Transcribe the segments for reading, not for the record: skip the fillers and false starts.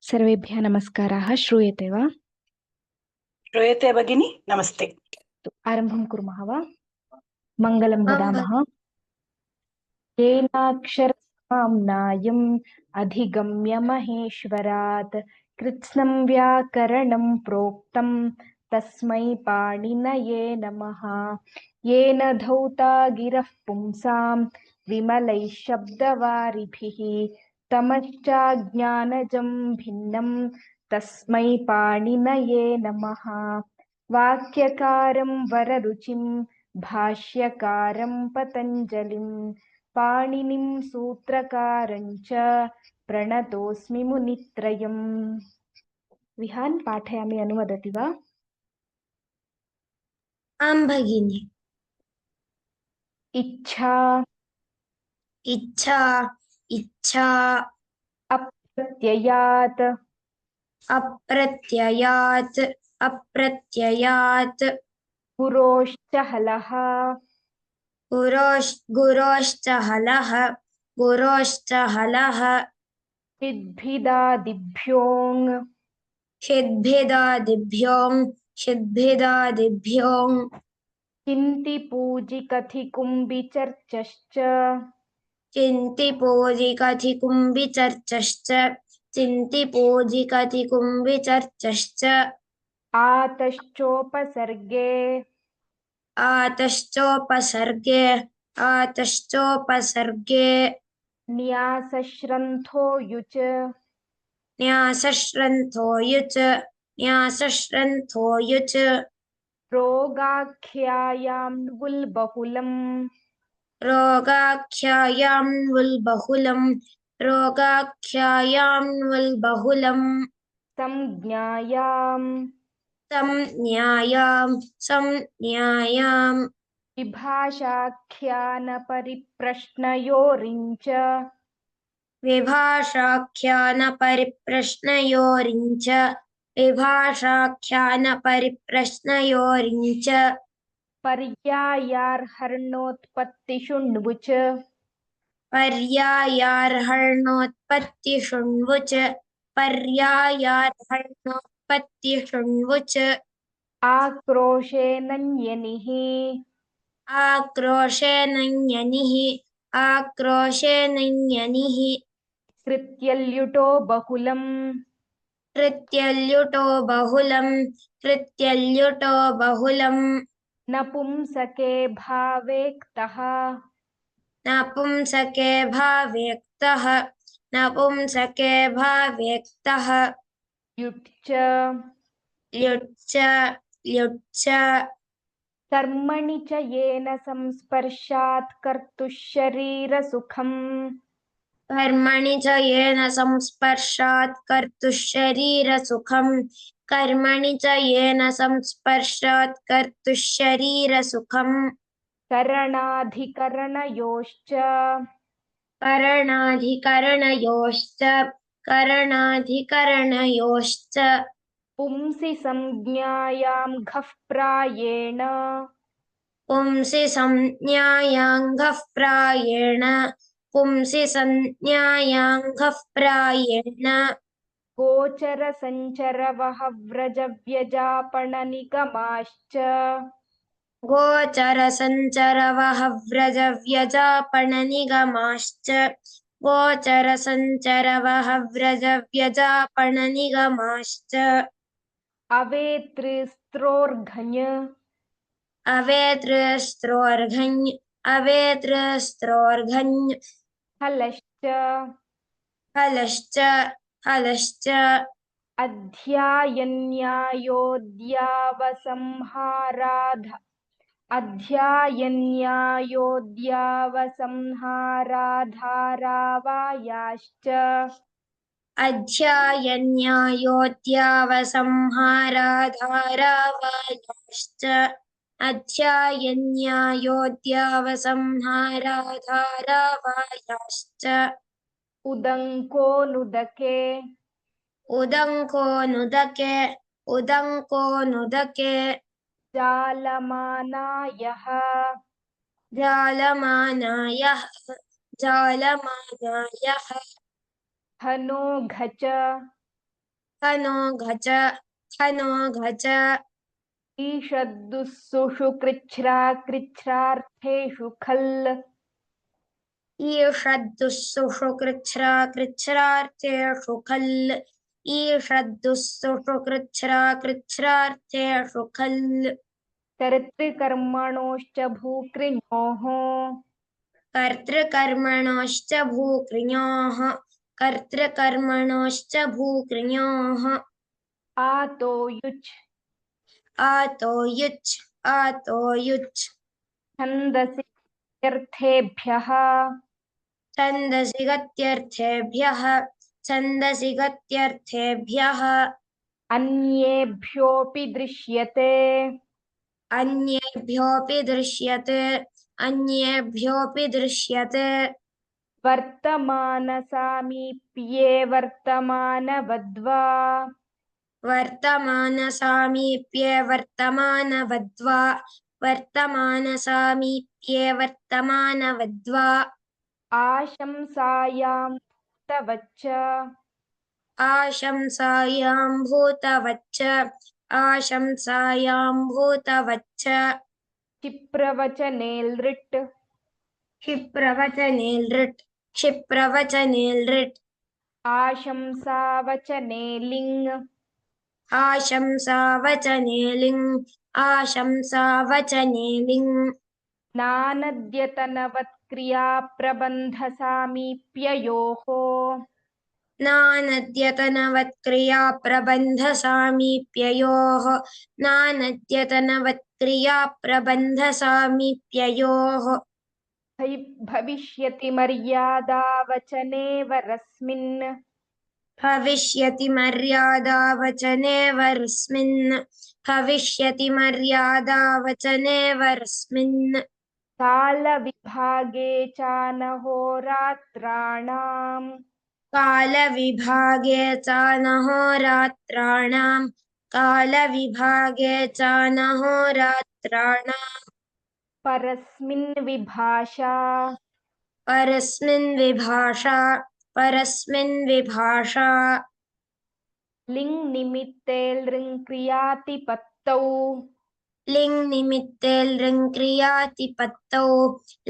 सर्वेभ्यः नमस्काराः। श्रूयते वा? श्रूयते भगिनी, नमस्ते। आरम्भं कुर्मः वा? मङ्गलं आं वदामः। येनाक्षरसाम्नायम् अधिगम्य महेश्वरात् कृत्स्नं व्याकरणं प्रोक्तं तस्मै पाणिनये नमः। येन धौता गिरः पुंसां विमलैः शब्दवारिभिः तमश्चाज्ञानजं भिन्नं तस्मै पाणिनये नमः। वाक्यकारं वररुचिं भाष्यकारं पतञ्जलिं पाणिनिं सूत्रकारं च प्रणतोऽस्मि मुनित्रयम्। विहान् पाठयामि, अनुवदति वा? आं भगिनि। इच्छा इच्छा इच्छा अप्रत्ययात् अप्रत्ययात् अप्रत्ययात् पुरोश्च हलः गुरोश्च हलः गुरोश्च हलः सिद्धिदादिभ्योऽङ् षिद्भिदादिभ्यों चिन्ति पूजिकथिकुम्बिचर्चश्च चिन्तिपूजिकथिकुम्बिचर्चश्च आतश्चोपसर्गे आतश्चोपसर्गे न्यासश्रन्थो युच न्यासश्रन्थो युच रोगाख्यायां वुल्बहुलम् रोगाख्यायां संज्ञायां संज्ञायां विभाषाख्यानपरिप्रश्नयोरिञ्च विभाषाख्यानपरिप्रश्नयोरिञ्च पर्यायार्हणोत्पत्तिषुण्वुच पर्यायार्हणोत्पत्तिषुण्वुच आक्रोशेनन्यनिः आक्रोशेनन्यनिः कृत्यल्युटो बहुलम् कृत्यल्युटो बहुलम् नपुंसके भावेक्तः नपुंसके भावेक्तः युट्च ल्युट्च कर्मणि च येन संस्पर्शात् कर्तुः शरीरसुखम् कर्मणि च येन संस्पर्शात् कर्तुः शरीरसुखम् कर्मणि च येन संस्पर्शात् कर्तुः शरीरसुखम् करणाधिकरणयोश्च करणाधिकरणयोश्च पुंसि संज्ञायां घः प्रायेण पुंसि संज्ञायाङ्घः प्रायेण गोचरसञ्चरवहव्रजव्यजापणनिगमाश्च गोचरसञ्चरवहव्रजव्यजापणनिगमाश्च अवेतृस्त्रोर्घञ अवेतृस्त्रोर्घञ् हलश्च हलश्च अध्यायन्यायोद्यावसंहाराधारावायाश्च अध्यायन्यायोद्यावसंहाराधारावायाश्च उदङ्को उदङ्को जालमानायः जालमानायः हनो घच खनो घच खनो घच ईषद्दुःसुषु कृच्छ्रा कृच्छ्रार्थेषु खल् ईषद्दुःसुषु कृच्छ्रा कृच्छ्रार्थेषु खल् ईषद्दुःसुषु कृच्छ्रा कृच्छ्रार्थेषु खल् कर्तृकर्मणोश्च भूकृञोः कर्तृकर्मणोश्च भूकृञोः कर्तृकर्मणोश्च भूकृञोः आतो युच् आतो युच् छन्दसि इत्यर्थेभ्यः छन्दसि गत्यर्थेभ्यः अन्येभ्योऽपि दृश्यते अन्येभ्योऽपि दृश्यते वर्तमानसामीप्ये वर्तमानवद्वा वर्तमानसामीप्ये वर्तमानवद्वा आशंसायां तवच्च आशंसायां भूतवच्च क्षिप्रवचने लृट् क्षिप्रवचने लृट् आशंसावचने लिङ् आशंसावचने लिङ् नानद्यतनवत्क्रियाप्रबन्धसामीप्ययोः नानद्यतनवत्क्रियाप्रबन्धसामीप्ययोः भविष्यति मर्यादावचने वरस्मिन् भविष्यति मर्यादावचने वरस्मिन् कालविभागे चानहोरात्राणाम् कालविभागे चानहोरात्राणाम् परस्मिन् विभाषा परस्मिन् विभाषा लिङ् निमित्ते लृङ्क्रियातिपत्तौ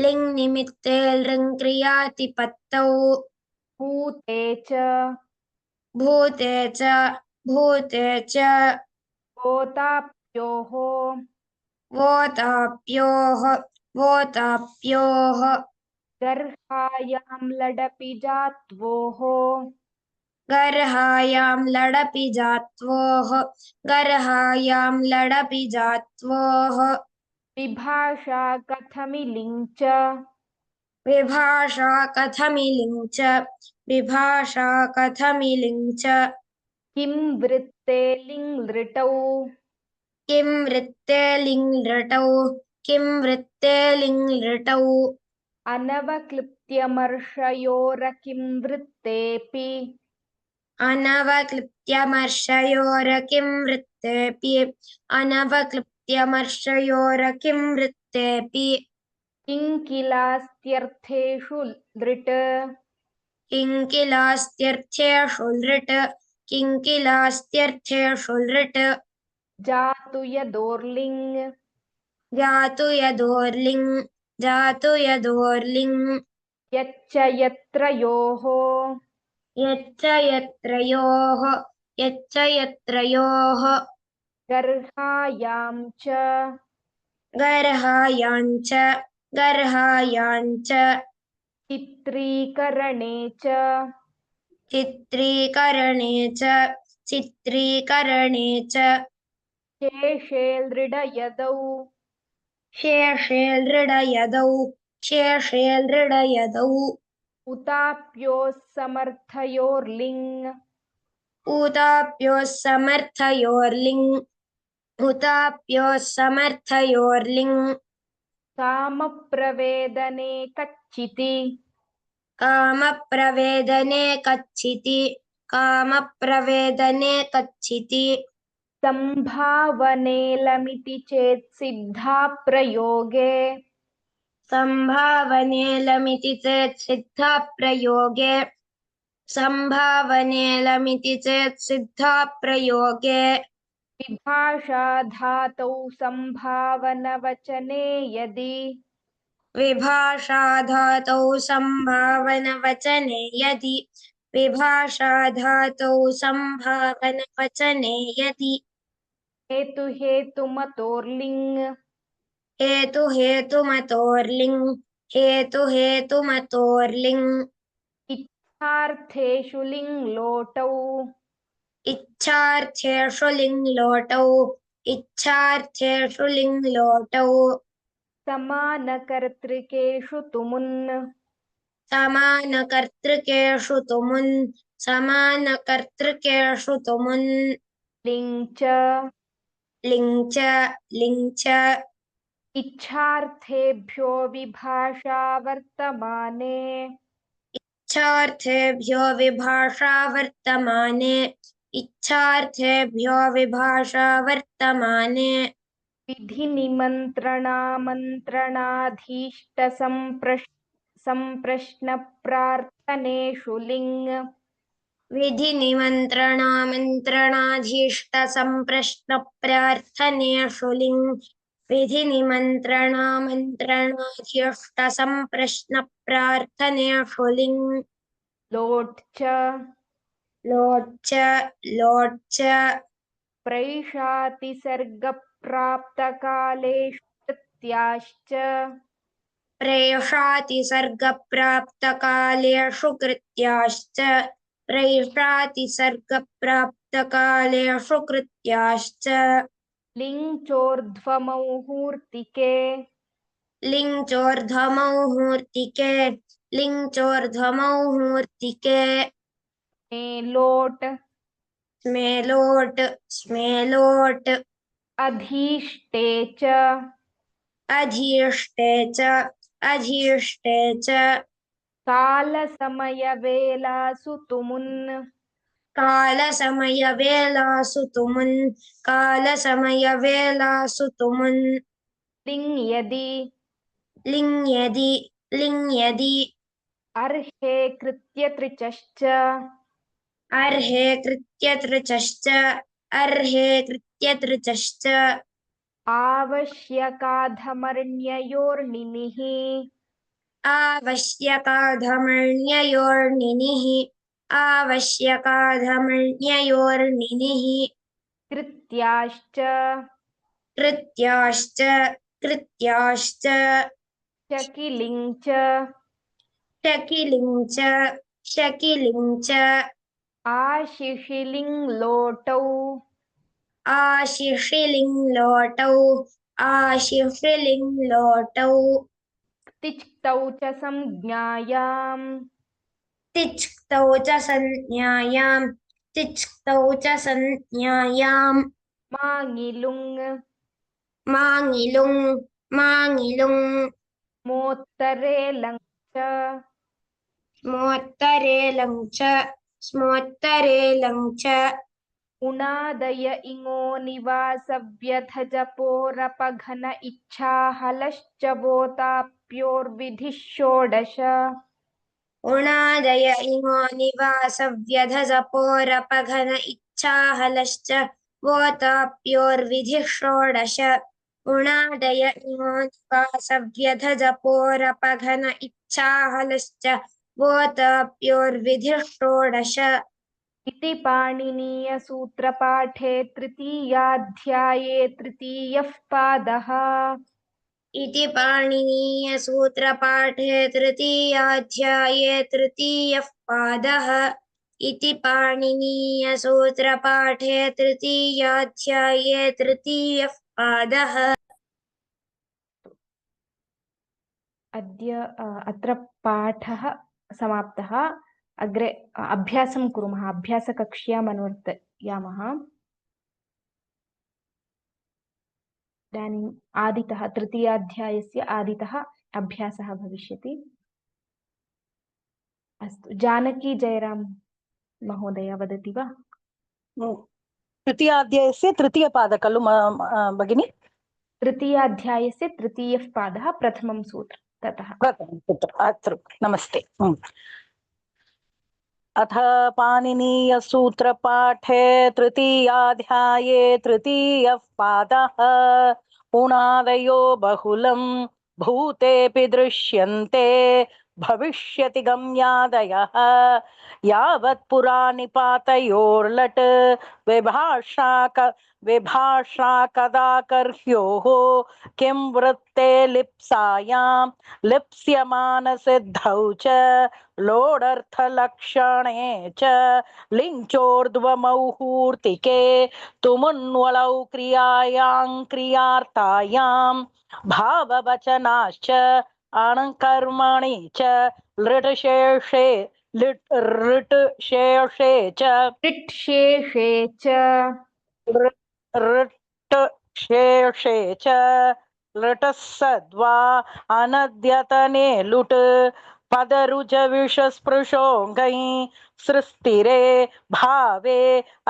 लिङ्निमित्ते लृङ्क्रियातिपत्तौ भूते च भूते च गोताप्योः वोताप्योः गर्हायां लडपि जात्वोः गर्हायां लडपि जात्वोः विभाषा कथमिलिङ् च विभाषा कथमिलिङ् च किं वृत्ते लिङ् लृटौ किं वृत्ते लिङ् लृटौ अनवक्लिप्त्यमर्षयोरकिं वृत्तेऽपि अनवक्लिप्त्यमर्षयोरकिं वृत्तेऽपि किङ्किलास्त्यर्थेषु लृट् किङ्किलास्त्यर्थेषु लृट् जातु यदोर्लिङ् जातु यदोर्लिङ् यच्च यत्रयोः यच्च यत्रयोः गर्हायां गर्हायाञ्च चित्रीकरणे च चित्रीकरणे च शेषे लृडयदौ शेषे लृडयदौ उताप्योः समर्थयोर्लिङ् उताप्योः समर्थयोर्लिङ् कामप्रवेदने कच्चिति कामप्रवेदने कच्चिति सम्भावनेलमिति चेत् सिद्धाप्रयोगे सम्भावनेलमिति चेत् सिद्धाप्रयोगे संभावने लमिति चेत् सिद्धाप्रयोगे विभाषा धातौ संभावनवचने यदि विभाषा धातौ संभावनवचने यदि विभाषा धातौ संभावनवचने यदि हेतुहेतुमतोर्लिङ् हेतुहेतुमतोर्लिङ् इच्छार्थेषु लिङ् लोटौ इच्छार्थेषु लिङ् लोटौ समानकर्तृकेषु तुमुन् समानकर्तृकेषु तुमुन् लिङ् च लिङ् च इच्छार्थेभ्यो विभाषा वर्तमाने इच्छार्थेभ्यो विभाषा वर्तमाने संप्रश्नप्रार्थनेषु लिङ् विधिनिमन्त्रणामन्त्रणाधीष्टसम्प्रश्नप्रार्थनेषु लिङ् विधिनिमन्त्रणामन्त्रणाधीष्टसम्प्रश्नप्रार्थनेषु लिङ् लोट् लोट् च प्रैषातिसर्गप्राप्तकालेषु कृत्याश्च प्रेषातिसर्गप्राप्तकालेषु कृत्याश्च लिङ् चोर्ध्वमौहूर्तिके लिङ् चोर्ध्वमौहूर्तिके स्मेलोट् अधीष्टे च कालसमयवेलासु तुमुन् कालसमयवेलासु तुमुन् लिङ् लिङ् यदि अर्हे कृत्यतृचश्च आवश्यकाधमर्ण्ययोर्निनिः आवश्यकाधमर्ण्ययोर्निनिः कृत्याश्च शकिलिङ् शकिलिङ् च आशिषिलिङ् लोटौ आशिषिलिङ् लोटौ तिक्तौ च संज्ञायाम् तिक्तौ च संज्ञायाम् माङिलुङ् मोत्तरे लङ् स्मोत्तरे लङ् च उणादय इङो निवासव्यथजपोरपघन इच्छाहलश्च वोताप्योर्विधिः षोडश उणादय इङो निवासव्यधजपोरपघन इच्छाहलश्च वोताप्योर्विधिः षोडश उणादय इङो निवासव्यधजपोरपघन इच्छाहलश्च वोताप्योर्विधिः षोडश इति पाणिनीयसूत्रपाठे तृतीयाध्याये तृतीयः पादः इति पाणिनीयसूत्रपाठे तृतीयाध्याये तृतीयः पादः इति पाणिनीयसूत्रपाठे तृतीयाध्याये तृतीयः पादः अद्य अत्र पाठः समाप्तः अग्रे अभ्यासं कुर्मः अभ्यासकक्ष्याम् अनुवर्तयामः इदानीम् आदितः तृतीयाध्यायस्य आदितः अभ्यासः भविष्यति अस्तु जानकी जयराम महोदय वदति वा तृतीयाध्यायस्य तृतीयपाद खलु भगिनि तृतीयाध्यायस्य तृतीयः पादः प्रथमं सूत्रं ततः अत्र नमस्ते अथ पाणिनीयसूत्रपाठे तृतीयाध्याये तृतीयः पादः उणादयो बहुलं भूतेऽपि दृश्यन्ते भविष्यति गम्यादयः यावत् पुरा निपातयोर्लट् विभाषा कदा कर्ह्योः किं वृत्ते लिप्सायां लिप्स्यमानसिद्धौ च लोडर्थलक्षणे च लिङ्चोर्ध्वमौहूर्तिके तुमुन्वलौ क्रियायां क्रियार्तायां भाववचनाश्च अणकर्मणि च लृटशेषे ऋटशेषे च टिट्शेषे च ऋटशेषे च लृटस्सद्वा अनद्यतने लुट् पदरुजविषस्पृशोऽङ्गै सृस्तिरे भावे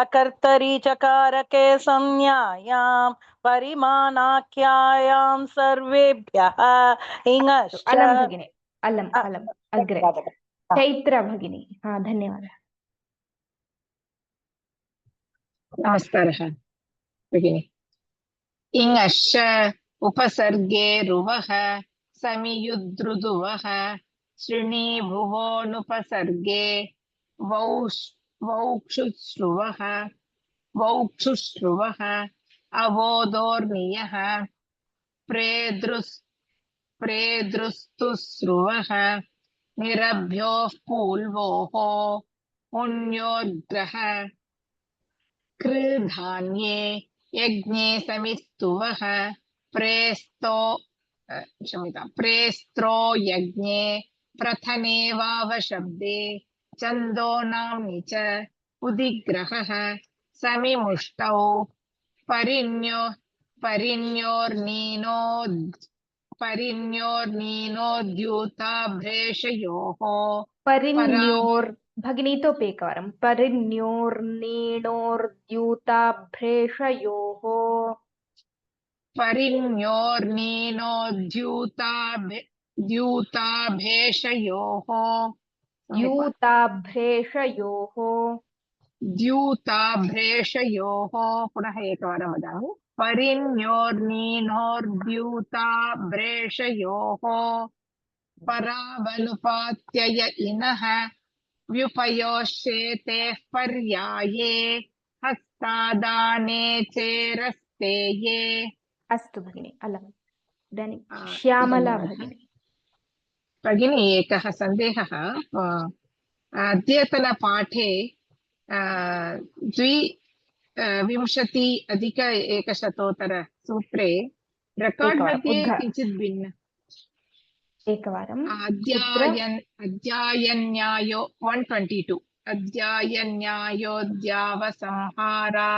अकर्तरि चकारके संज्ञायां परिमाणाख्यायां सर्वेभ्यः इङश्च अलम भगिनी अलम अग्रे चैत्रा भगिनी धन्यवादः नमस्कारः भगिनि इङश्च उपसर्गे रुवः समियुद्रुदुवः श्रीणीभुवोनुपसर्गे वौक्षुश्रुवः अवोदोर्नियः प्रेदृस्तुस्रुवः निरभ्योः पूल्वोः पुण्योर्ग्रह कृधान्ये यज्ञे समिस्तुवः प्रेस्त्रो यज्ञे प्रथने वावशब्दे छन्दो नाम्नि च उदिग्रहः समिमुष्टौ परिण्योर्नीनोद्यूताभ्रेषयोः परिण्योर् भगिनीतोपेकवारं परिण्योर्नीणोर्द्यूताभ्रेषयोः द्यूताभ्रेषयोः पुनः एकवारं वदामि परिण्योर्नीनोर्द्यूताभ्रेषयोः परावनुपात्यय इनः व्युपयोश्येतेः पर्याये हस्तादाने चेरस्तेये अस्तु भगिनी अलम् इदानीं श्यामला भगिनी भगिनी एकः सन्देहः अद्यतनपाठे 250 सूत्रे रेकार्ड् मध्ये किञ्चित् भिन्न एकवारं अध्यायन्यायो 122 अध्यायन्यायोऽध्यावसंहारा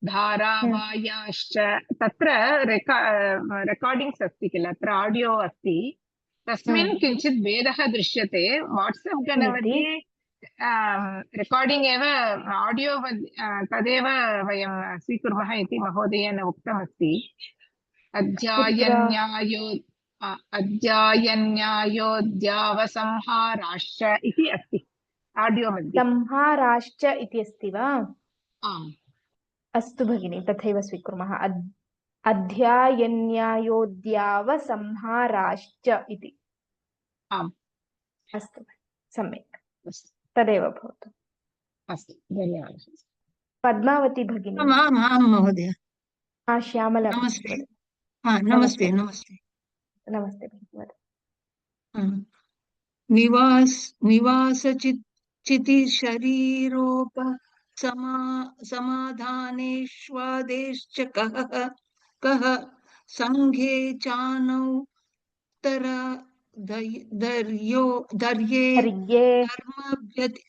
धारावायाश्च तत्र रेकार्डिङ्ग्स् अस्ति किल अत्र आडियो अस्ति तस्मिन् किञ्चित् भेदः दृश्यते वाट्सप् गणमध्ये रेकार्डिङ्ग् एव आडियो तदेव वयं स्वीकुर्मः इति महोदयेन उक्तमस्ति अध्यायन्यायोऽध्यावसंहाराश्च इति अस्ति आडियो मध्ये संहाराश्च इति अस्ति वा आम् अस्तु भगिनी तथैव स्वीकुर्मः अध्यायन्यायोऽध्यावसंहाराश्च इति आम् अस्तु सम्यक् तदेव भवतु अस्तु धन्यवादः पद्मावती भगिनी आम् महोदय श्यामला नमस्ते नमस्ते नमस्ते नमस्ते भगिनी निवासचिति शरीरोप समाधानेष्वादेश्च कः संघे चानौ तर दर्ये कर्मभ्यति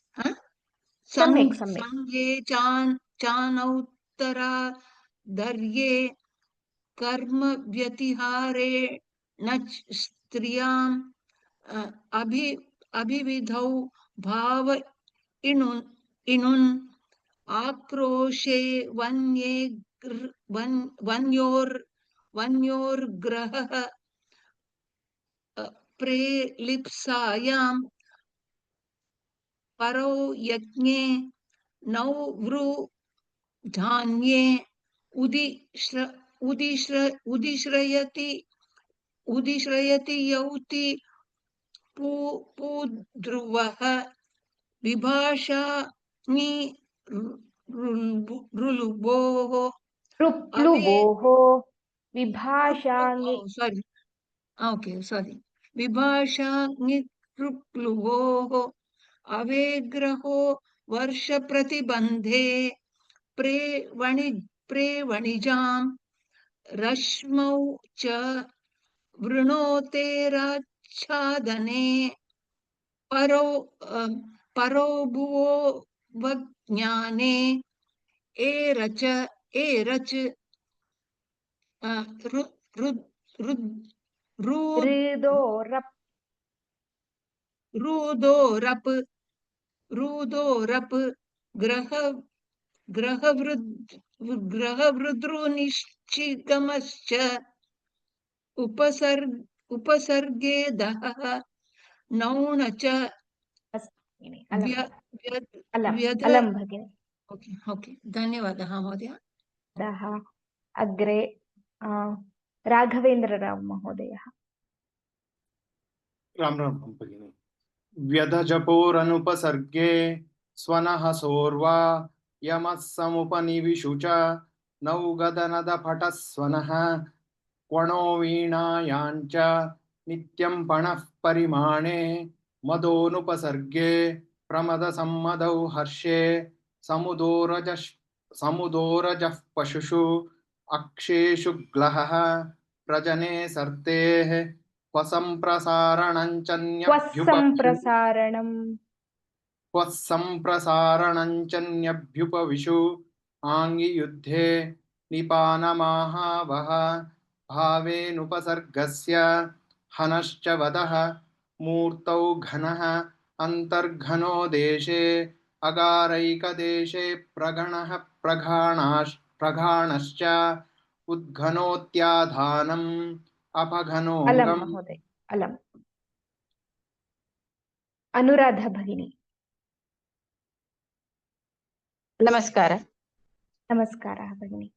संघे चानौत्तरा दर्ये कर्म व्यतिहारे न स्त्रियां अभिविधौ भाव इनुन् आक्रोशे वन्योर्ग्रहः प्रेलिप्सायां परो यज्ञे नौ वृ धान्ये उदिश्रयति यौति पूद्रुवः विभाषामि रुलुभोः अवे ऋप्लुवोः विभाषाङि sorry okay sorry विभाषाङिरुप्लुवोः अवेग्रहो वर्षप्रतिबन्धे प्रेवणिजां रश्मौ च वृणोतेराच्छादने परो भुवो वज्ञाने एरच ऋदोरप् रुदोरप् ग्रहवृद्रुनिश्चिगमश्च उपसर्गे दहः नौण च अलं भगिनि ओके धन्यवादः महोदय। अग्रे राघवेन्द्रराव महोदयः। राम राम भगिनी। व्यधजपोरनुपसर्गे स्वनः सोर्वा यमः समुपनिविशु च नौगदनदपटः स्वनः क्वणो वीणायाञ्च नित्यं पणः परिमाणे मदोनुपसर्गे प्रमदसम्मदौ हर्षे समुदोरजः पशुषु अक्षेषु ग्लहः प्रजने सर्तेः क्वसंप्रसारणञ्चन्यभ्युपविशु आङ्गियुद्धे निपानमाहावः भावेनुपसर्गस्य हनश्च वदः मूर्तौ घनः अन्तर्घनो देशे अगारैकदेशे प्रगणः प्रघाणश्च उद्घनोत्याधानम् अपघनोऽङ्गम्। महोदय अलम्। अनुराधा भगिनी। नमस्कार। नमस्कारः भगिनी।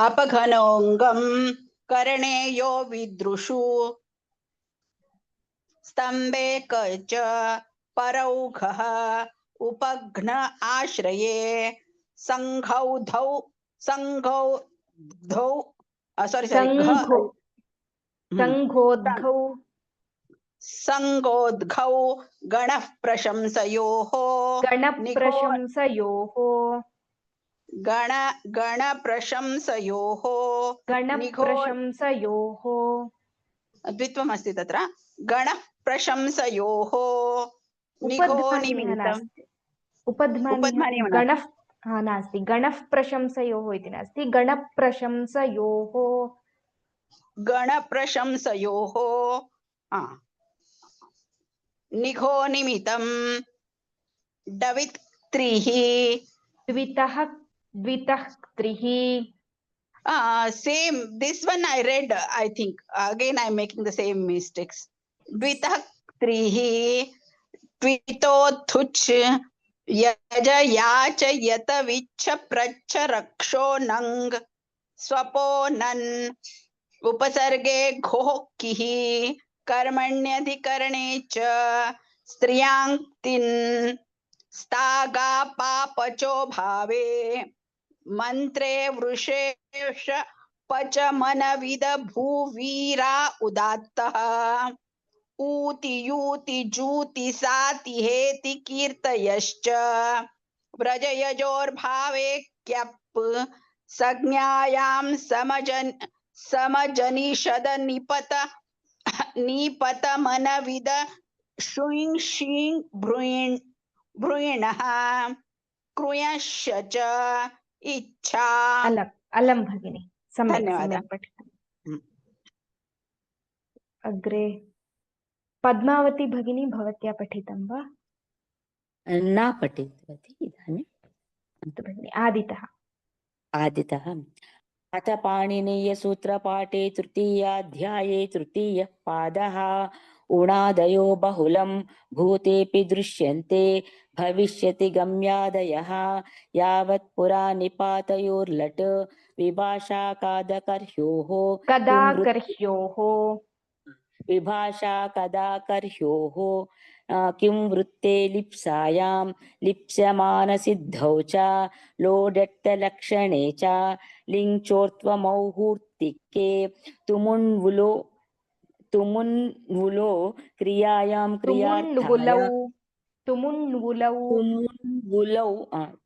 अपघनोऽङ्गम् करणे यो विदृशु स्तम्भे च परौघः उपघ्न आश्रये सङ्घौधौ सङ्घोद्घौ गणः प्रशंसयोः गणप्रशंसयोः द्वित्वम् अस्ति तत्र। गणः प्रशंसयोः उपध्मानिः गणः नास्ति, गणः प्रशंसयोः इति नास्ति, गणप्रशंसयोः निघो निमितं डवित् त्रिः द्वितः त्रिः। Same, this one I read, I think. Again, I'm making the same mistakes. Dvitah trihi, tvitothuch, yaja yacha yata vicha pracha raksho nang, swapo nan, upasarge ghokihi, karmanyadhikarane cha, striyangtin, staga papacho bhave, मंत्रे Vrushesh पच मनविद भूवीरा उदात्तः ऊति यूति जूति साति हेति कीर्तयश्च व्रजयजोर्भावे क्यप् संज्ञायां समजनिषद निपत मनविद शुइं शीं भ्रूयिणः क्रुयश्च च इच्छा। अलं भगिनी, सम्यक् पठितम्। अग्रे पद्मावती भगिनी, भवत्या पठितं वा? न पठितवती इदानीं। भगिनी आदितः अथ पाणिनीयसूत्रपाठे तृतीयाध्याये तृतीयः पादः उणादयो बहुलं भूतेऽपि दृश्यन्ते भविष्यति गम्यादयः यावत् पुरा निपातयोर्लट् विभाषा कादकर्ह्योः कदाकर्ह्योः विभाषा कदाकर्ह्योः किं वृत्ते लिप्सायां लिप्स्यमानसिद्धौ च लोडट्टलक्षणे च लिङ्चोर्त्वमौहूर्तिके तुमुन्वुलो क्रियायां क्रियार्थाया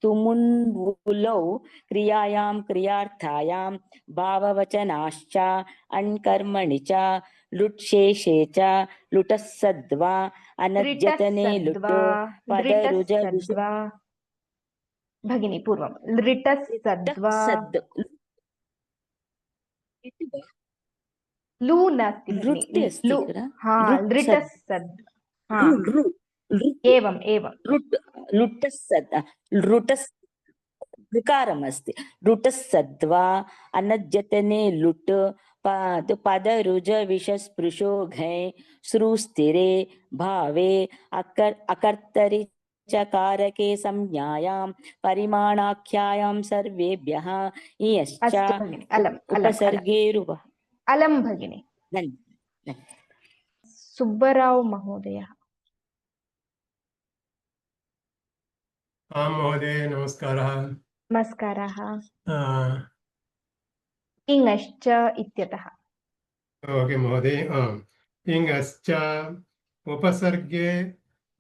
तुमुन्वुलौ क्रियायां क्रियार्थायां भाववचनाश्च अण्कर्मणि च लुट्शेषे च लुटः सद्वा अनद्यतने लुट् पदरुज भगिनी पूर्वं लृटस्सद्वा लू नास्ति भगिनी लू हा लृटस्सद् एवम् लुटस् ऋकारमस्ति लुटस्सद्वा अनद्यतने लुट् पदरुज विषस्पृशो घै श्रुस्थिरे भावे अकर्तरि चकारके संज्ञायां परिमाणाख्यायां सर्वेभ्यः इयश्च उपसर्गेरुव अलं भगिनी सुब्बराव महोदयः आं महोदय नमस्कारः नमस्कारः इङश्च इत्यतः ओके महोदय इङश्च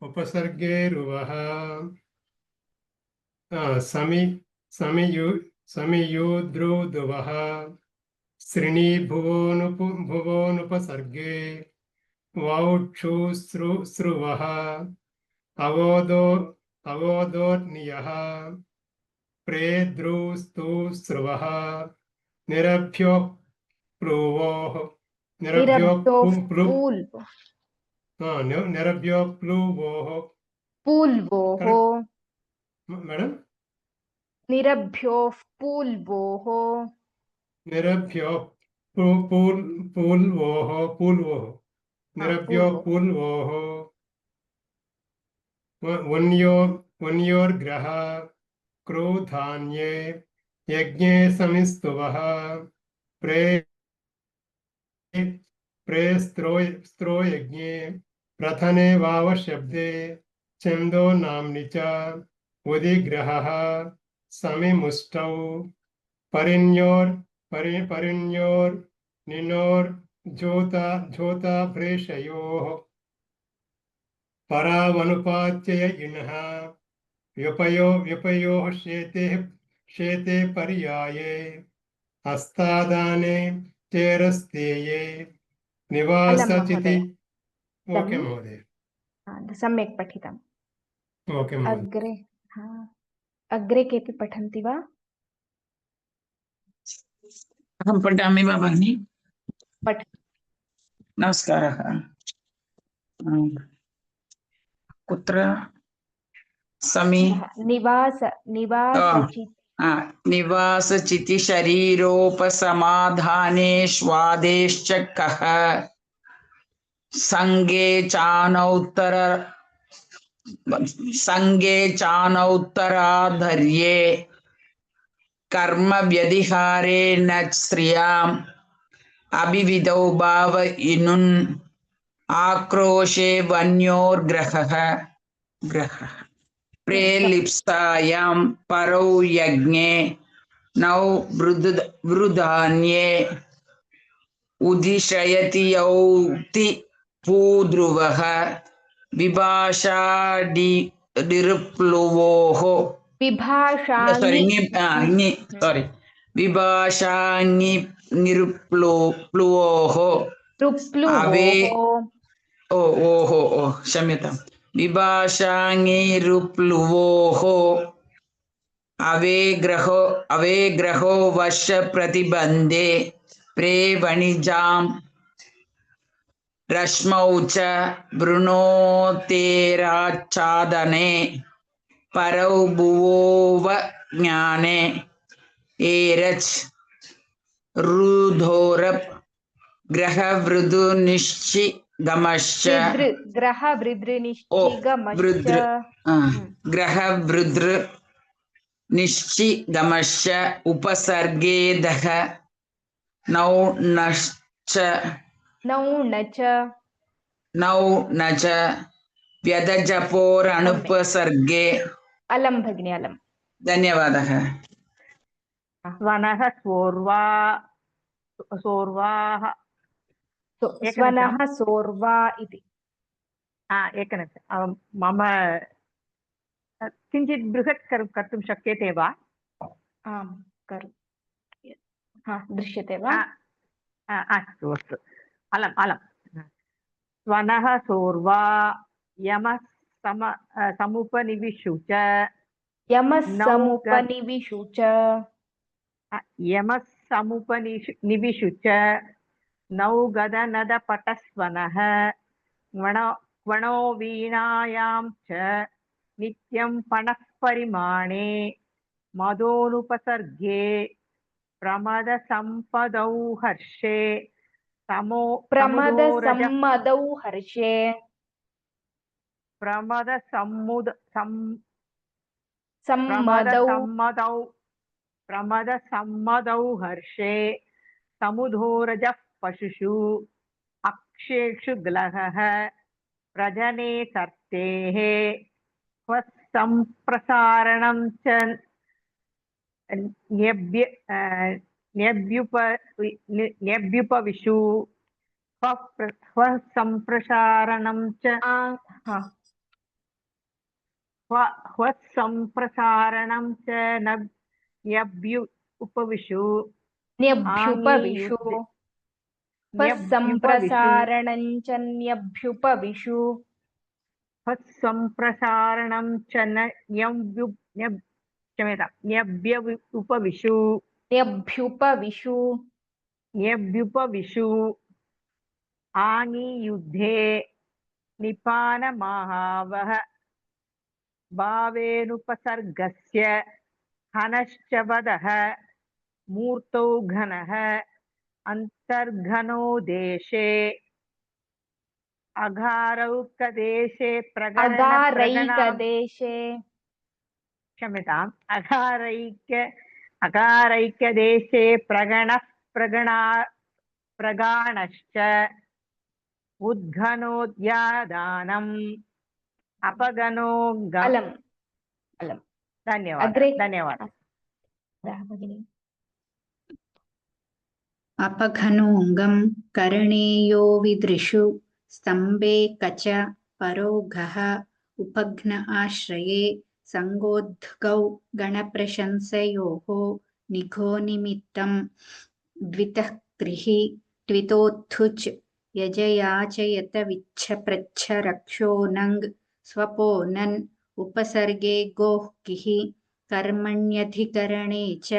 उपसर्गेरुवः समियूद्रुदुवः श्रीणीभुवोनुपसर्गे वौक्षुस्रुवः अवोदोर्नियः प्रेद्रुस्तुस्रुवः निरभ्यो प्लुवोः मैडम निरभ्योः पूल्वोः निरभ्यो पूल्वोः वन्योर्ग्रह क्रोधान्ये यज्ञे समिस्तुवः प्रेस्त्रो यज्ञे प्रथने वावशब्दे छन्दो नाम्नि च उदिग्रहः समिमुष्टौ परिण्योर् निनोर् प्रेषयोः परावनुपात्यय इनः व्यपयोः शेते पर्याये हस्तादाने चेरस्तेये निवासचिति ओके महोदय सम्यक् पठितम् ओके महोदय अग्रे केपि पठन्ति वा अहं पठामि वा भगिनि नमस्कारः कुत्र निवासचिति शरीरोपसमाधानेष्वादेश्च कः संगे चानौत्तराधर्ये कर्म व्यतिहारे न श्रियाम् अभिविधौ भाव इनुन् आक्रोशे वन्योर्ग्रहः प्रेलिप्सायां परौ यज्ञे नौ वृधान्ये उदिशयति यौति पूद्रुवः विभाषाडिरुप्लुवोः विभाषानिरुप्लुवोः क्षम्यताम् विभाषानिरुप्लुवोः अवेग्रहो वर्ष प्रतिबन्धे प्रेवणिजां रश्मौ च वृणोतेराच्छादने परौ भुवोव ज्ञाने एरच् रुधोरप् ग्रहवृदुनिश्चि गमश्च ग्रह वृद्र ओ निश्चिगमश्च वृद्र ग्रह वृद्र निश्चि गमश्च उपसर्गेदः नौ नश्च नौ न च नौ न च व्यदजपोरनुपसर्गे अलम भगिनी अलम। धन्यवादः। स्वनः सोर्वा सोर्वाः स्वनः सोर्वा इति। एकनिमिषम् मम किञ्चित् बृहत् कर्तुं शक्यते वा? आम् करोतु। दृश्यते वा? अस्तु अस्तु अलम् अलम् स्वनः सोर्वा यमः समुपनिविशु च यमः समुपनिविशु च यमः समुपनिविशु च नौ गदनदपटस्वनः क्वणो वीणायां च नित्यं पणः परिमाणे मदोनुपसर्गे प्रमदसम्पदौ हर्षे प्रमदसम्मदौ हर्षे प्रमदसम्मदौ हर्षे समुधोरजः पशुषु अक्षेषु ग्लहः प्रजने सर्तेः स्वसम्प्रसारणं च न्यभ्युपविशु स्वसम्प्रसारणं च स्वसम्प्रसारणं च न्यभ्युपविशु न्यभ्युपविशु स्वसम्प्रसारणं च न्यभ्युपविशु स्वसम्प्रसारणं च न्यभ्युपविशु न्यभ्युपविशु आनीयुद्धे निपानमाहावः भावेनुपसर्गस्य हनश्च वदः मूर्तौ घनः अन्तर्घनो देशे अघारैकदेशे क्षम्यताम् अघारैक्यदेशे प्रगाणश्च उद्घनोद्यादानम् अपगनो अलम् अलम्। धन्यवादः। अपघनोऽङ्गं करणेयो विदृशु स्तम्भे कच परोघः उपघ्न आश्रये सङ्गोद्गौ गणप्रशंसयोः निघो निमित्तं द्वितः क्रिः त्वितोत्थुच् यजयाचयत विच्छ प्रच्छ रक्षो नङ् स्वपोनन् उपसर्गे गोः किः कर्मण्यधिकरणे च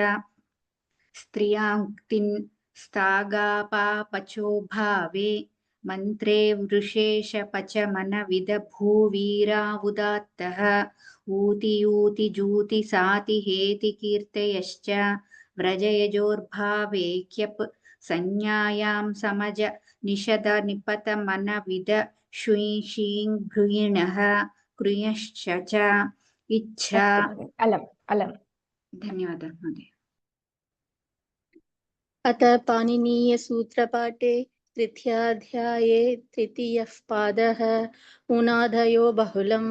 स्त्रियाङ्क्तिन् स्तागापापचो भावे मन्त्रे वृषेशपचमनविद भूवीरावुदात्तः ऊति जूति साति हेति कीर्तयश्च व्रजयजोर्भावे क्यप् संज्ञायां समज निषद निपतमनविद शुईशीं भ्रूयिणः कृयश्च च इच्छा अलम् अलम्। धन्यवादः महोदय। अतः पाणिनीयसूत्रपाठे तृतीयाध्याये तृतीयः पादः उनादयो बहुलं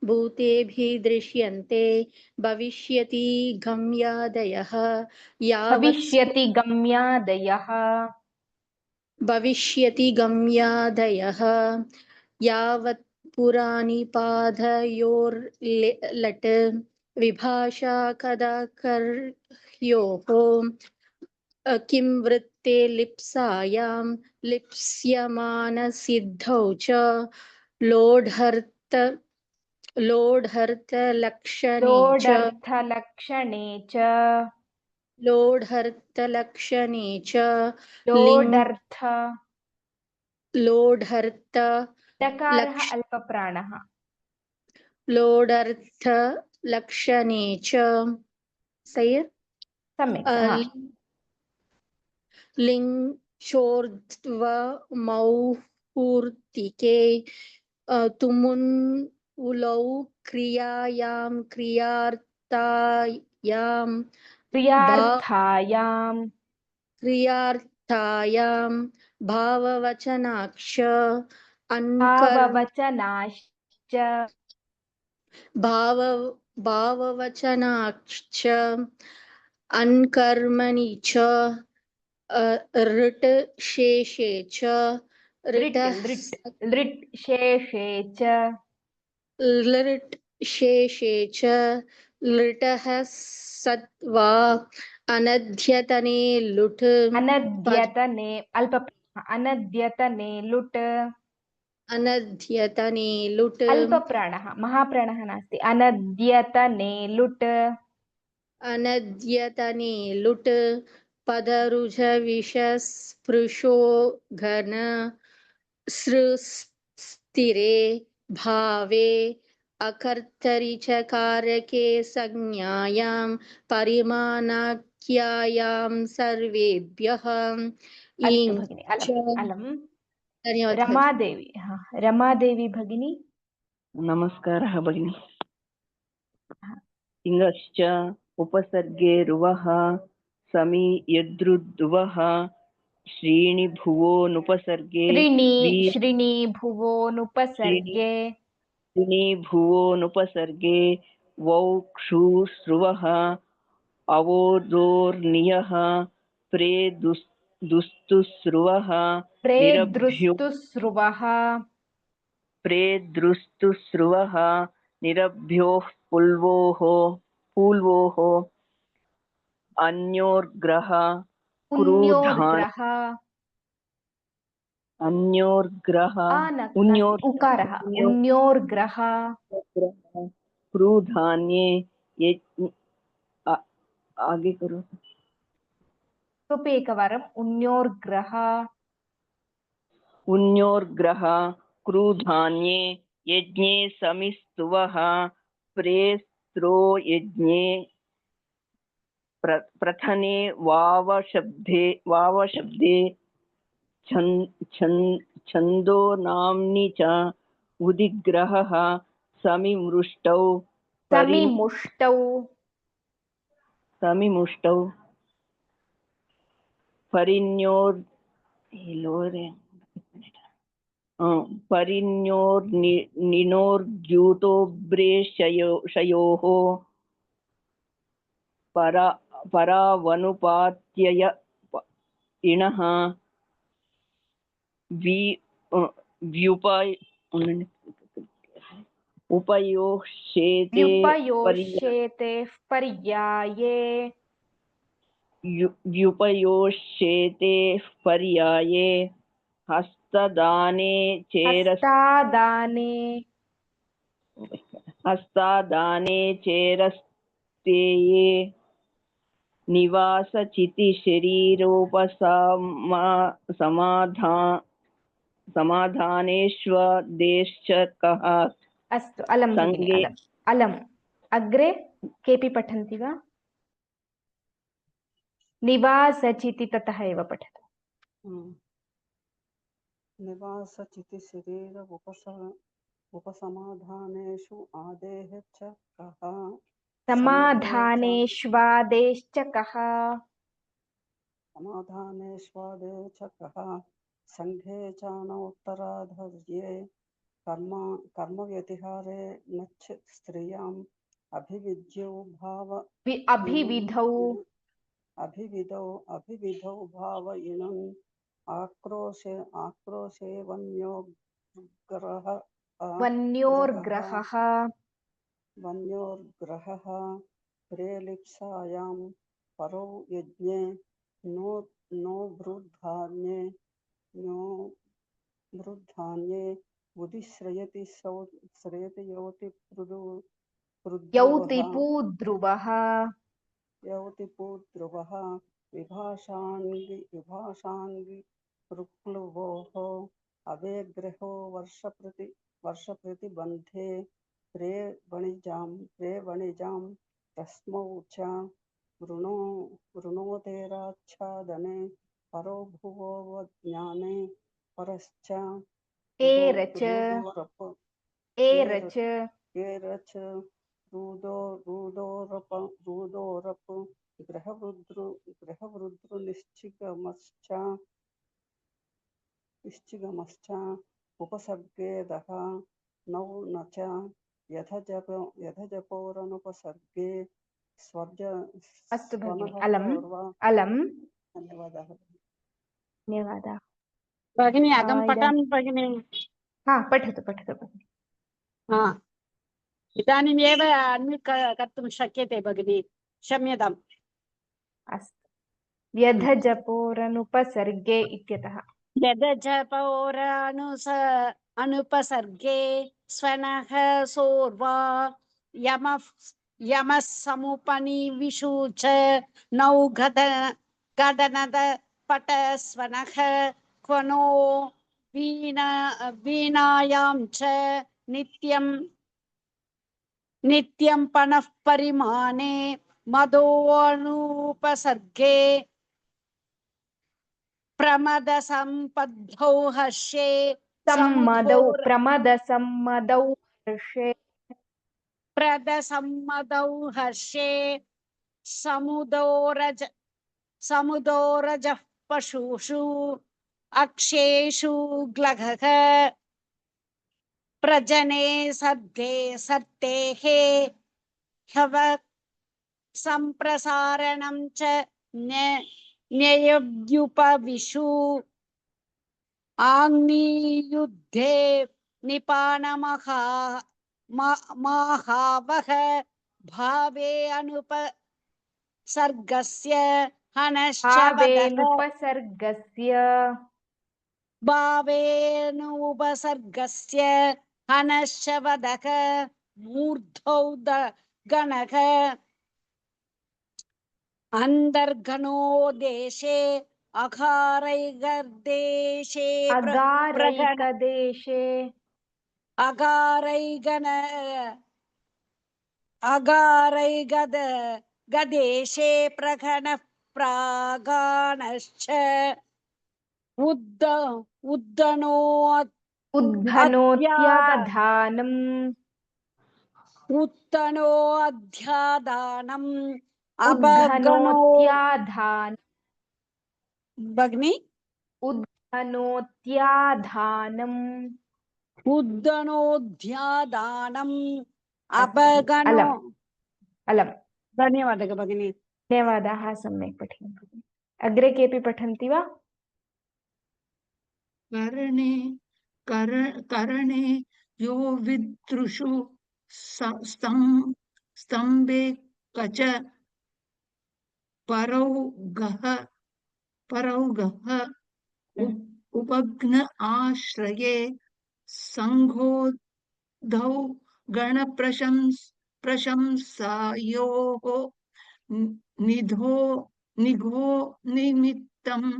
भूतेभिः दृश्यन्ते भविष्यति गम्यादयः यावत् पुराणिपादयोर्लट् विभाषा कदाकर्योः किं वृत्ते लिप्सायां लिप्स्यमानसिद्धौ च लोढर्थलक्षणे च लोढर्थलक्षणे च लिङ् शोर्ध्वमौ पूर्तिके तुमुन् उलौ क्रियायां क्रियार्थायां क्रियार्थायां भाववचनाक्ष भाववचनाश्च भाववचनाक्ष अनकर्मणि च ऋट शेषे च लृट् शेषे च लृट् शेषे च लृटः सत्वा अनध्यतने लुट् अनद्यतने अनद्यतने लुट् अनध्यतने लुट् अल्पप्राणः महाप्राणः नास्ति अनद्यतने लुट् अनद्यतने लुट् पदरुज विषस्पृशो घन स्थिरे भावे अकर्तरि च कारके संज्ञायां परिमाणाख्यायां सर्वेभ्यः अस्तु भगिनि अलम् रमादेवी रमादेवी भगिनी नमस्कारः भगिनि इङ्गश्च उपसर्गे रुवः समी यद्रुद्वः श्रीणि भुवोनुपसर्गे श्रीणि भुवोनुपसर्गे वौ क्षु स्रुवः अवोदोर्नियः प्रे दुस्तुस्रुवः प्रेदृस्तुस्रुवः निरभ्योः पूल्वोः अन्योर्ग्रह क्रूधान्ये आगे करो एकवारम् उन्योर्ग्रह क्रूधान्ये यज्ञे समिस्तुवः प्रेस्त्रो यज्ञे प्रथने वावशब्दे छन्दो नाम्नि च उदिग्रहः समिमुष्टौ परिन्योर्निनोर्द्यूतोब्रेशयोः परावनुपात्यय इणः उपयोष्येते पर्याये हस्तादाने चेरस्तेये निवासचिति समाधानेष्वदेश्चकः अस्तु अलम् अलम् अग्रे केपि पठन्ति वा निवासचिति ततः एव पठतु निवासचिति शरीर उपसमाधानेषु आदेः च कः समाधानेष्वादेश्चकः संघे चानोत्तराधर्ये कर्मव्यतिहारे नच् स्त्रियाम् अभिविधौ भाव इणम् आक्रोशे वन्योर्ग्रहः प्रेलिप्सायां परौ यज्ञे नो वृद्धान्ये उदिश्रयति श्रयति यौति पूद्रुवः विभाषाङ्गि कृप्लुवोः अवेग्रहो वर्षप्रतिबन्धे प्रे वणिजां रश्मौ च वृणोतेराच्छादने परो भुवो ज्ञाने परश्च एरच एरच एरच रुदोरप गृहवृद्रु निश्चिगमश्च उपसर्गेदः नौ न च यथजपोरनुपसर्गे स्वर्ज अस्तु भगिनि स्वनः अलम् पूर्वा अलम् धन्यवादाः धन्यवादाः भगिनी अहं इदानीं पठामि भगिनी हा पठतु पठतु भगिनि हा इदानीमेव अन्म्यूट् कर्तुं शक्यते भगिनी क्षम्यताम् अस्तु व्यधजपोरनुपसर्गे इत्यतः अनुपसर्गे स्वनः सोर्वा यमः समुपनिविशु च नौ गदनद पट स्वनः क्वनो वीणायां च नित्यं पनः परिमाणे मदोऽनुपसर्गे प्रमद संपद्धौ हर्षे सम्मदौ प्रमदसम्मदौ हर्षे प्रदसम्मदौ हर्षे समुदोरजः पशुषु अक्षेषु ग्लघः प्रजने सर्गे सर्तेः ह्यव सम्प्रसारणं च न्ययव्युपविशु आग्नियुद्धे निपानमहावः भावे अनुपसर्गस्य हनश्च भावेनुपसर्गस्य हनश्च वदक मूर्धौ गणक अन्तर्गणो देशे अघारैगर्देशे अगारैकदेशे गदेशे प्रघनः प्रागाणश्च उत्तनोऽध्यादानम् भगिनी उद्दनोध्यादानम् अपगनो अलम् धन्यवादः भगिनी धन्यवादाः सम्यक् पठितवती अग्रे केऽपि पठन्ति वा करणे यो विदृषु स्तम्भे कच परौगः उपघ्न आश्रये संघोधौ गणप्रशंसायोः निघो निमित्तम्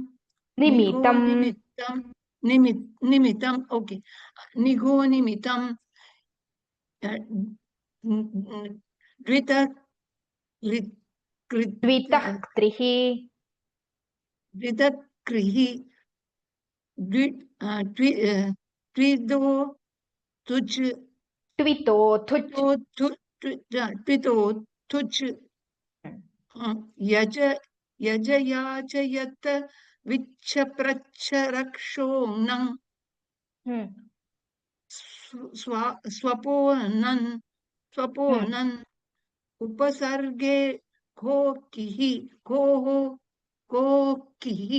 ओके निघो निमित्तं द्वितक्रिः त्विदो तुच् त्वितोथुच् यजयाचयत विच्छप्रच्छरक्षोणं स्वपोनन् उपसर्गे कोकिः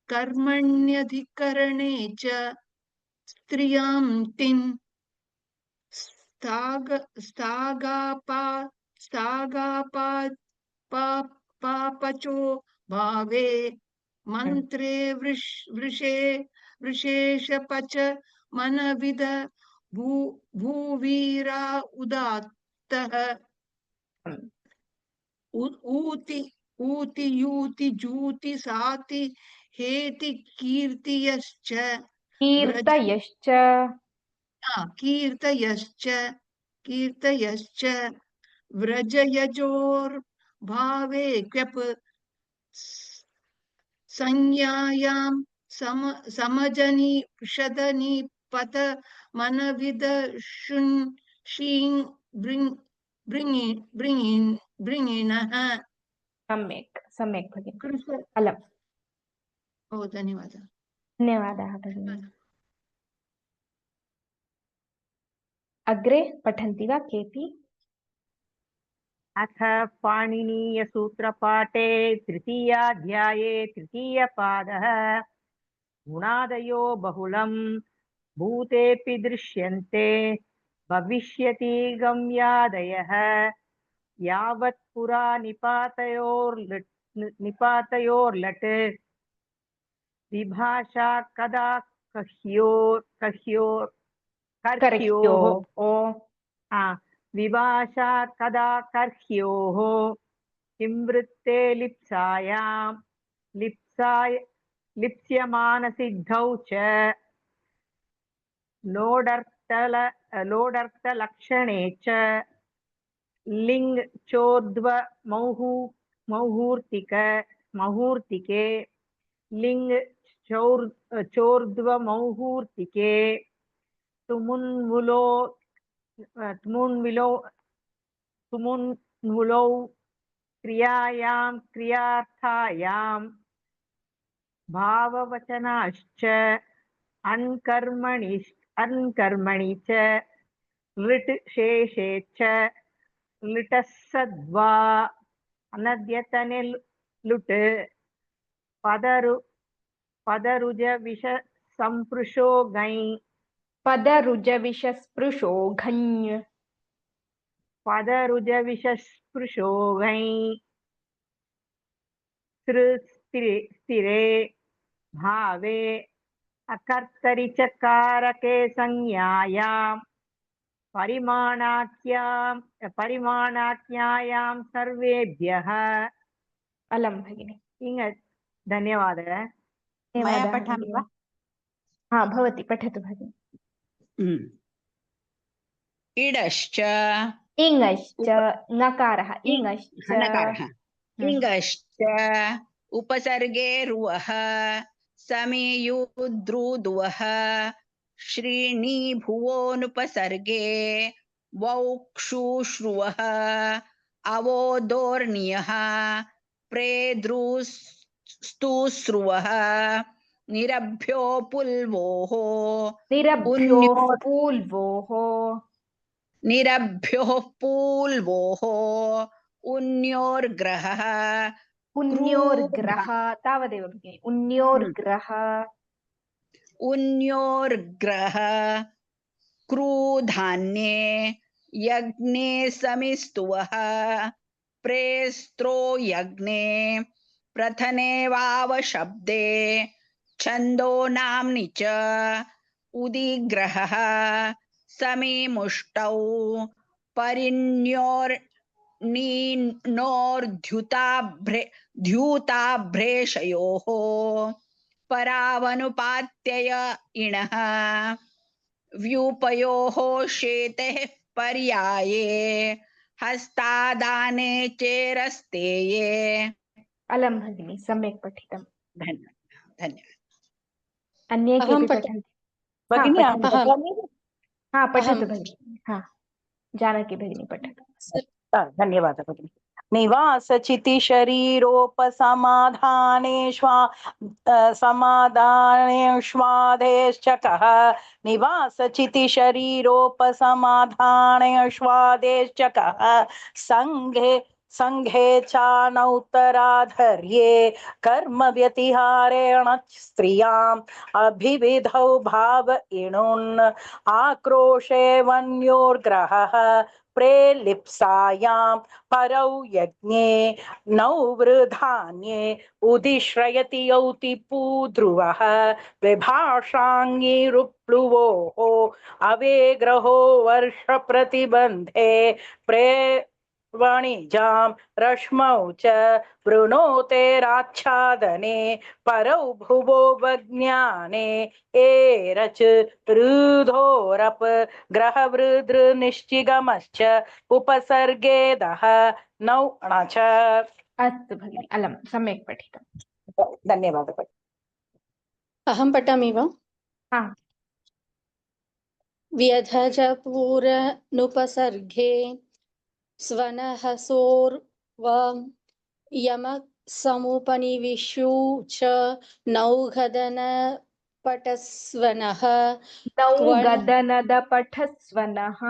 कर्मण्यधिकरणे च स्त्रियां तिन् पापचो भावे मंत्रे वृषेशपच मनविद भूवीरा उदात्तः ऊति यूति जूति साति हेति कीर्तयश्च व्रजयजोर्भावे क्यप संज्ञायां समजनी पत मनविद शुन् शीं बृङिणः सम्यक् सम्यक् भगिनि कृष अलम् ओ धन्यवादः धन्यवादाः भगिनि अग्रे पठन्ति वा केपि अथ पाणिनीयसूत्रपाठे तृतीयाध्याये तृतीयपादः गुणादयो बहुलं भूतेऽपि दृश्यन्ते भविष्यति गम्यादयः यावत् पुरा निपातयोर्लट् विभाषा कदा विभाषा कदा कर्ह्योः किंवृत्ते लिप्स्यमानसिद्धौ च लोडर्थलक्षणे च लिङ् चोर्ध्वमौहूर्तिके लिङ् चोर्ध्वमौहूर्तिके तुमुन्मुलौ क्रियार्थायां भाववचनाश्च अण्कर्मणि च लृट् शेषे च लिटस्सद्वा अनद्यतने लुट् पदरुजविष संपृशो गै पदरुजविषस्पृशो घञ् पदरुजविषस्पृशो गै स्थिरे भावे अकर्तरि च कारके संज्ञायां परिमाणाख्यायां सर्वेभ्यः अलं भगिनि धन्यवादः मया पठामि वा? हा भवती पठतु भगिनि इडश्च इङश्च नकारः इङश्च नकारः इङश्च उपसर्गे रुवः समेयुद्रुदुवः श्रीणी भुवोनुपसर्गे वौक्षुश्रुवः अवोदोर्नियः प्रेद्रुस्तुस्रुवः निरभ्यो पुल्वोः निरभ्योः पूल्वोः उन्योर्ग्रहः तावदेव भगिनि उन्योर्ग्रह क्रूधान्ये यज्ञे समिस्तुवः प्रेस्त्रो यज्ञे प्रथने वावशब्दे छन्दो नाम्नि च उदिग्रहः समे मुष्टौ द्यूताभ्रेषयोः परावनुपात्यय इणः व्यूपयोः शेतेः पर्याये हस्तादाने चेरस्तेये अलं भगिनि सम्यक् पठितं धन्यवादः अन्ये केपि पठन्ति हा पठतु भगिनि हा जानकी भगिनी पठतु धन्यवादः भगिनि निवासचिति शरीरोपसमाधानेष्वादेश्चकः निवासचिति शरीरोपसमाधानेष्वादेश्चकः संघे चानौतराधर्ये कर्म व्यतिहारेण स्त्रियाम् अभिविधौ भाव इणुन् आक्रोशे वन्योर्ग्रहः प्रेलिप्सायां परौ यज्ञे नौवृधान्ये उदिश्रयति यौति पूध्रुवः विभाषाङ्गिरुप्लुवोः अवेग्रहो वर्षप्रतिबन्धे वणिजां रश्मौ च वृणोतेराच्छादने परौ भुवो वज्ञाने एरच रुधोरप ग्रहवृद्रनिश्चिगमश्च उपसर्गे दः नौ णच अस्तु भगिनि अलं सम्यक् पठितं धन्यवादः अहं पठामि वा? हा व्यधज पूरनुपसर्गे स्वनः सोर्वं यमः समुपनिविशु च नौगदनपटस्वनः नौगदनदपठस्वनः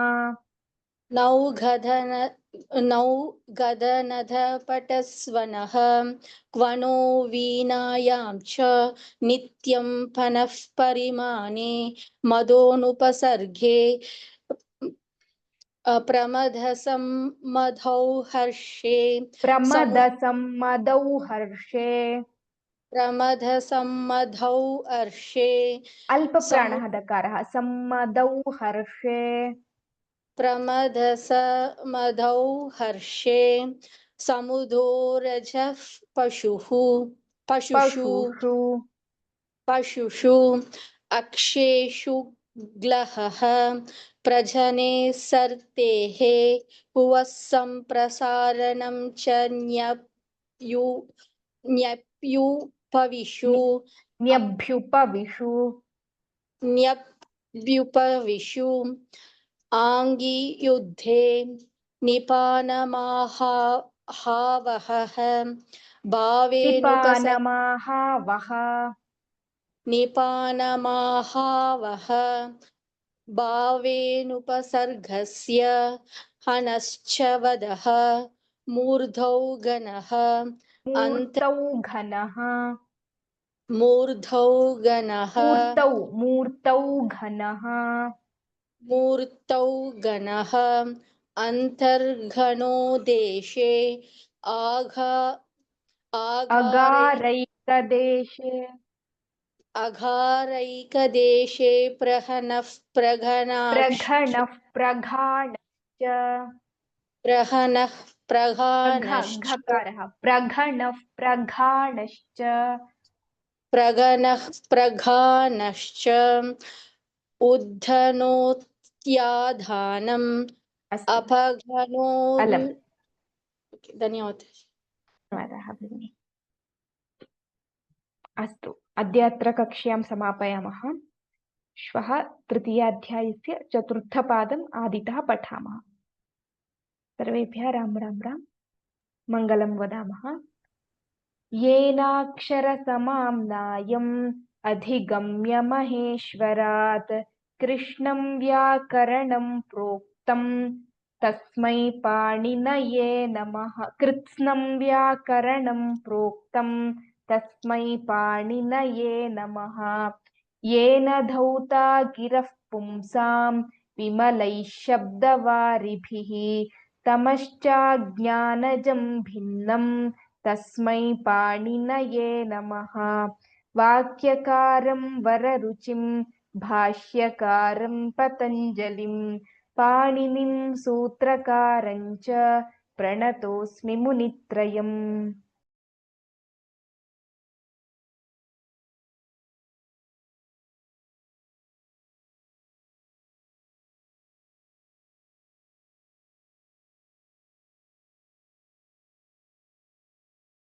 नौगदनधपटस्वनः क्वनो वीणायां च नित्यं पनः परिमाणे मदोनुपसर्गे प्रमथसम्मधौ हर्षे प्रमदसम्मदौ हर्षे प्रमथसम्मधौ हर्षे अल्पप्राणः दकारः सम्मदौ हर्षे प्रमथसमधौ हर्षे समुदोरजः पशुषु अक्षेषु ग्लहः प्रजने सर्तेः हुवः सम्प्रसारणं च न्यप्युपविषु आङ्गियुद्धे निपानमाहावहः भावेनुपसर्गस्य हनश्च वदः मूर्धौ घनः मूर्तौ गणः अन्तर्घनो देशे अघारैकदेशे प्रहनः प्रघानश्च उद्धनोत्याधानम् अपघनो धन्यवादः भगिनि। अस्तु, अद्य अत्र कक्ष्यां समापयामः। श्वः तृतीयाध्यायस्य चतुर्थपादम् आदितः पठामः। सर्वेभ्यः राम राम राम, मङ्गलं वदामः। येनाक्षरसमाम्नायम् अधिगम्य महेश्वरात् कृष्णं व्याकरणं प्रोक्तं तस्मै पाणिनये नमः। कृत्स्नं व्याकरणं प्रोक्तं तस्मै पाणिनये नमः। येन धौता गिरः पुंसां विमलैः शब्दवारिभिः तमश्चाज्ञानजं भिन्नं तस्मै पाणिनये नमः। वाक्यकारं वररुचिं भाष्यकारं पतञ्जलिं पाणिनिं सूत्रकारं च प्रणतोऽस्मि मुनित्रयम्।